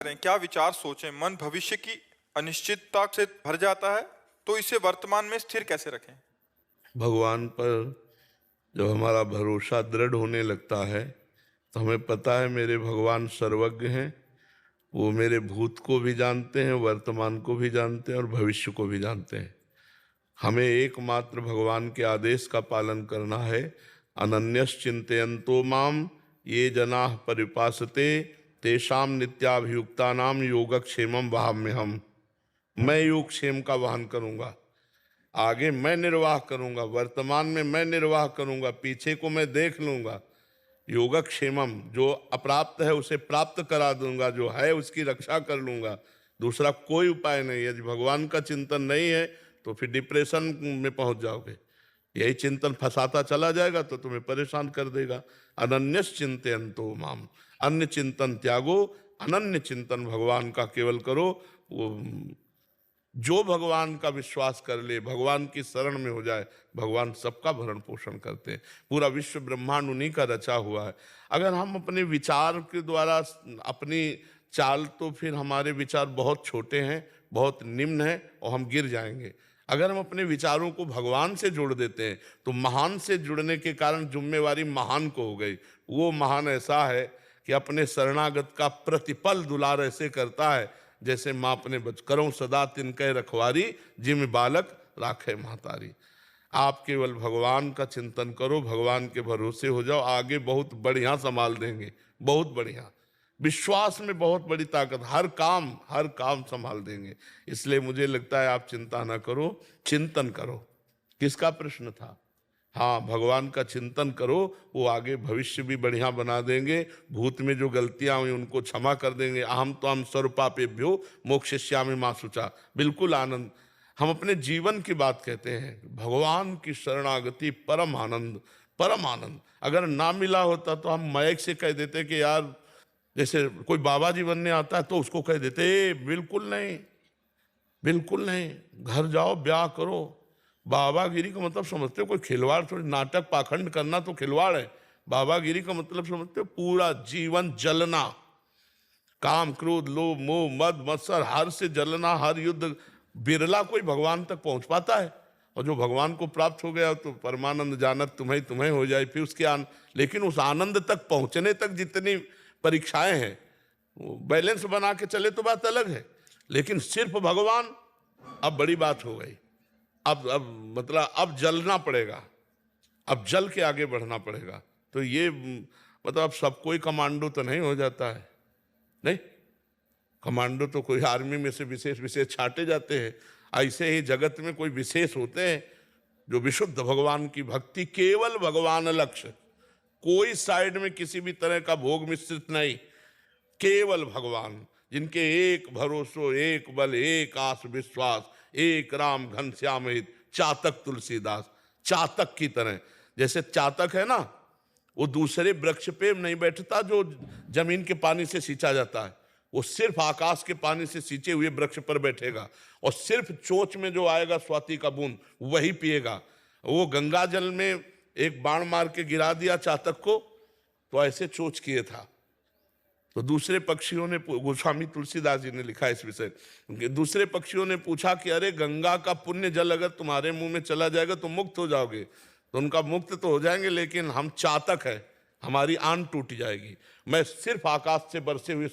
करें, क्या विचार सोचें, मन भविष्य की अनिश्चितता से भर जाता है, तो इसे वर्तमान में स्थिर कैसे रखें? भगवान पर जब हमारा भरोसा दृढ़ होने लगता है तो हमें पता है मेरे भगवान सर्वज्ञ हैं। वो मेरे भूत को भी जानते हैं, वर्तमान को भी जानते हैं और भविष्य को भी जानते हैं। हमें एकमात्र भगवान के आदेश का पालन करना है। अनन्यश्चिन्तयन्तो माम ये जनाः परिपासते तेषां नित्याभियुक्तानां योगक्षेमं वहाम्यहम्। मैं योगक्षेम का वहन करूंगा, आगे मैं निर्वाह करूंगा, वर्तमान में मैं निर्वाह करूंगा, पीछे को मैं देख लूंगा। योगक्षेमम, जो अप्राप्त है उसे प्राप्त करा दूंगा, जो है उसकी रक्षा कर लूंगा। दूसरा कोई उपाय नहीं। यदि भगवान का चिंतन नहीं है तो फिर डिप्रेशन में पहुंच जाओगे। यही चिंतन फंसाता चला जाएगा तो तुम्हें परेशान कर देगा। अनन्यस चिंतयन्तो माम, अन्य चिंतन त्यागो, अनन्य चिंतन भगवान का केवल करो। वो जो भगवान का विश्वास कर ले, भगवान की शरण में हो जाए, भगवान सबका भरण पोषण करते हैं। पूरा विश्व ब्रह्मांड उन्हीं का रचा हुआ है। अगर हम अपने विचार के द्वारा अपनी चाल, तो फिर हमारे विचार बहुत छोटे हैं, बहुत निम्न हैं और हम गिर जाएंगे। अगर हम अपने विचारों को भगवान से जोड़ देते हैं तो महान से जुड़ने के कारण जिम्मेवारी महान को हो गई। वो महान ऐसा है कि अपने शरणागत का प्रतिपल दुलार ऐसे करता है जैसे माँ अपने बच करो सदा तिनके रखवारी, जिम बालक राखे महतारी। आप केवल भगवान का चिंतन करो, भगवान के भरोसे हो जाओ, आगे बहुत बढ़िया संभाल देंगे, बहुत बढ़िया। विश्वास में बहुत बड़ी ताकत, हर काम संभाल देंगे। इसलिए मुझे लगता है आप चिंता ना करो, चिंतन करो। किसका प्रश्न था? हाँ, भगवान का चिंतन करो, वो आगे भविष्य भी बढ़िया बना देंगे। भूत में जो गलतियां हुई उनको क्षमा कर देंगे। अहम तो हम सर्वपापेभ्यो मोक्षयिष्यामि मा शुचा। बिल्कुल आनंद। हम अपने जीवन की बात कहते हैं, भगवान की शरणागति परम आनंद, परम आनंद। अगर ना मिला होता तो हम माइक से कह देते कि यार, जैसे कोई बाबा जी बनने आता है तो उसको कह देते बिल्कुल नहीं, बिल्कुल नहीं, घर जाओ ब्याह करो। बाबागिरी का मतलब समझते हो कोई खिलवाड़ थोड़ी, नाटक पाखंड करना तो खिलवाड़ है। बाबागिरी का मतलब समझते हो पूरा जीवन जलना, काम क्रोध लोभ मोह मद मत्सर हर से जलना, हर युद्ध। बिरला कोई भगवान तक पहुंच पाता है, और जो भगवान को प्राप्त हो गया तो परमानंद जानत तुम्हें तुम्हें हो जाए। फिर उसके लेकिन उस आनंद तक पहुंचने तक जितनी परीक्षाएं हैं, वो बैलेंस बना के चले तो बात अलग है, लेकिन सिर्फ भगवान, अब बड़ी बात हो गई। अब मतलब अब जलना पड़ेगा, अब जल के आगे बढ़ना पड़ेगा। तो ये मतलब अब सब कोई कमांडो तो नहीं हो जाता है, नहीं। कमांडो तो कोई आर्मी में से विशेष विशेष छांटे जाते हैं। ऐसे ही जगत में कोई विशेष होते हैं जो विशुद्ध भगवान की भक्ति, केवल भगवान लक्ष्य, कोई साइड में किसी भी तरह का भोग मिश्रित नहीं, केवल भगवान, जिनके एक भरोसो एक बल एक आस विश्वास, एक राम घनश्याम हित चातक तुलसीदास। चातक की तरह, जैसे चातक है ना, वो दूसरे वृक्ष पे नहीं बैठता जो जमीन के पानी से सींचा जाता है, वो सिर्फ आकाश के पानी से सींचे हुए वृक्ष पर बैठेगा और सिर्फ चोंच में जो आएगा स्वाति का बूंद वही पिएगा। वो गंगा जल में एक बाण मार के गिरा दिया चातक को, तो ऐसे चोंच किए था। तो दूसरे पक्षियों ने, गोस्वामी तुलसीदास जी ने लिखा इस विषय, दूसरे पक्षियों ने पूछा कि अरे गंगा का पुण्य जल अगर तुम्हारे मुंह में चला जाएगा तो मुक्त हो जाओगे। तो उनका मुक्त तो हो जाएंगे, लेकिन हम चातक है, हमारी आन टूट जाएगी। मैं सिर्फ आकाश से बरसे हुए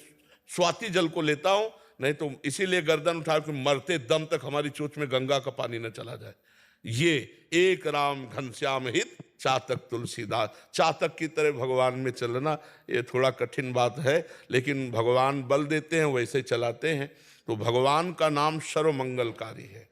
स्वाति जल को लेता हूं, नहीं तो इसीलिए गर्दन उठा के मरते दम तक हमारी चोंच में गंगा का पानी न चला जाए। ये एक राम घनश्याम हित चातक तुलसीदास। चातक की तरह भगवान में चलना ये थोड़ा कठिन बात है, लेकिन भगवान बल देते हैं, वैसे चलाते हैं। तो भगवान का नाम सर्वमंगलकारी है।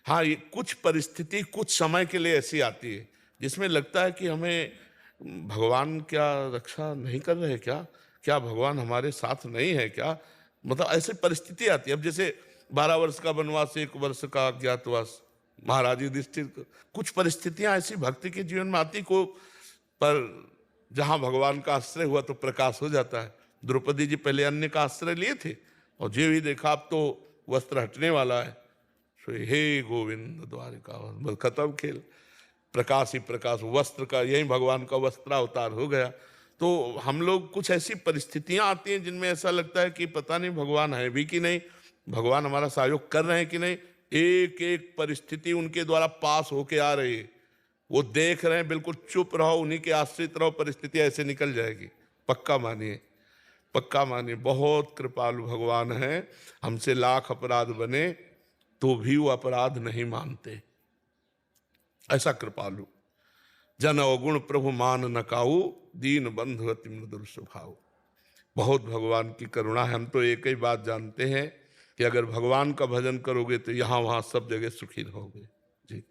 हाँ, ये कुछ परिस्थिति कुछ समय के लिए ऐसी आती है जिसमें लगता है कि हमें भगवान क्या रक्षा नहीं कर रहे, क्या क्या भगवान हमारे साथ नहीं है क्या, मतलब ऐसी परिस्थिति आती है। अब जैसे 12 वर्ष का वनवास, 1 वर्ष का अज्ञातवास, महाराज युधिष्ठिर, कुछ परिस्थितियां ऐसी भक्ति के जीवन में आती को, पर जहां भगवान का आश्रय हुआ तो प्रकाश हो जाता है। द्रौपदी जी पहले अन्य का आश्रय लिए थे और जो ही देखा अब तो वस्त्र हटने वाला है, सो हे गोविंद द्वारिका, बस खत्म खेल। प्रकाश ही प्रकाश, वस्त्र का, यही भगवान का वस्त्रावतार हो गया। तो हम लोग कुछ ऐसी परिस्थितियां आती हैं जिनमें ऐसा लगता है कि पता नहीं भगवान है भी कि नहीं, भगवान हमारा सहयोग कर रहे हैं कि नहीं। एक एक परिस्थिति उनके द्वारा पास होके आ रही है, वो देख रहे हैं, बिल्कुल चुप रहो, उन्हीं के आश्रित रहो, परिस्थिति ऐसे निकल जाएगी। पक्का मानिए, पक्का मानिए, बहुत कृपालु भगवान है। हमसे लाख अपराध बने तो भी वो अपराध नहीं मानते, ऐसा कृपालु। जन अवगुण प्रभु मान न काऊ, दीन बंधु अति मृदुर स्वभाव। बहुत भगवान की करुणा है। हम तो एक ही बात जानते हैं कि अगर भगवान का भजन करोगे तो यहाँ वहाँ सब जगह सुखी रहोगे। जी।